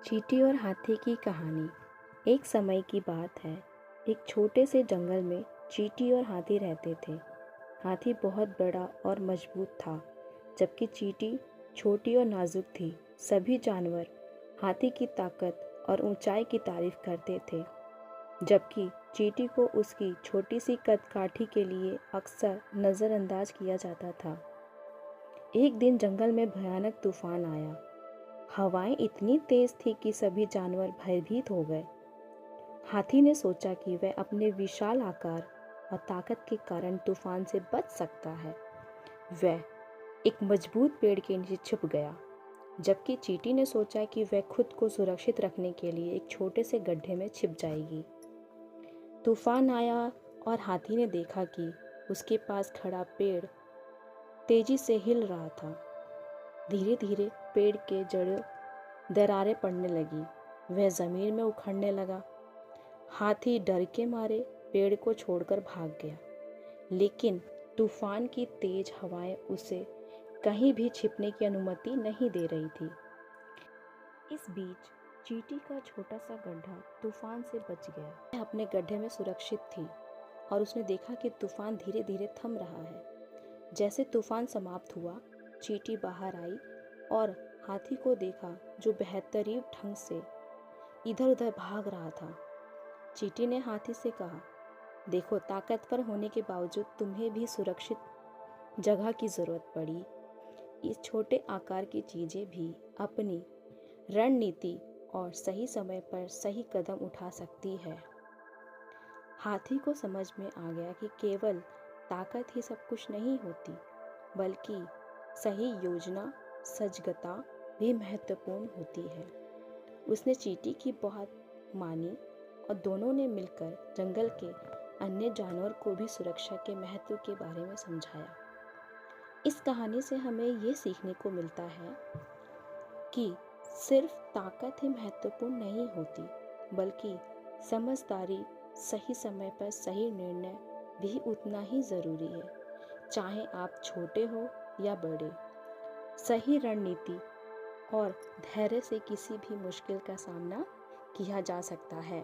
चींटी और हाथी की कहानी। एक समय की बात है। एक छोटे से जंगल में चींटी और हाथी रहते थे। हाथी बहुत बड़ा और मजबूत था, जबकि चींटी छोटी और नाजुक थी। सभी जानवर हाथी की ताकत और ऊंचाई की तारीफ करते थे, जबकि चींटी को उसकी छोटी सी कदकाठी के लिए अक्सर नज़रअंदाज किया जाता था। एक दिन जंगल में भयानक तूफान आया। हवाएं इतनी तेज थी कि सभी जानवर भयभीत हो गए। हाथी ने सोचा कि वह अपने विशाल आकार और ताकत के कारण तूफान से बच सकता है। वह एक मजबूत पेड़ के नीचे छुप गया, जबकि चींटी ने सोचा कि वह खुद को सुरक्षित रखने के लिए एक छोटे से गड्ढे में छिप जाएगी। तूफान आया और हाथी ने देखा कि उसके पास खड़ा पेड़ तेजी से हिल रहा था। धीरे धीरे पेड़ के जड़ों दरारें पड़ने लगी। वह जमीन में उखड़ने लगा। हाथी डर के मारे पेड़ को छोड़कर भाग गया, लेकिन तूफान की तेज हवाएं उसे कहीं भी छिपने की अनुमति नहीं दे रही थी। इस बीच चींटी का छोटा सा गड्ढा तूफान से बच गया। वह अपने गड्ढे में सुरक्षित थी और उसने देखा कि तूफान धीरे धीरे थम रहा है। जैसे तूफान समाप्त हुआ, चींटी बाहर आई और हाथी को देखा, जो बेहतरीन ढंग से इधर उधर भाग रहा था। चींटी ने हाथी से कहा, देखो, ताकतवर होने के बावजूद तुम्हें भी सुरक्षित जगह की ज़रूरत पड़ी। इस छोटे आकार की चीज़ें भी अपनी रणनीति और सही समय पर सही कदम उठा सकती है। हाथी को समझ में आ गया कि केवल ताकत ही सब कुछ नहीं होती, बल्कि सही योजना, सजगता भी महत्वपूर्ण होती है। उसने चींटी की बात मानी और दोनों ने मिलकर जंगल के अन्य जानवर को भी सुरक्षा के महत्व के बारे में समझाया। इस कहानी से हमें ये सीखने को मिलता है कि सिर्फ ताकत ही महत्वपूर्ण नहीं होती, बल्कि समझदारी, सही समय पर सही निर्णय भी उतना ही ज़रूरी है। चाहे आप छोटे हो या बड़े, सही रणनीति और धैर्य से किसी भी मुश्किल का सामना किया जा सकता है।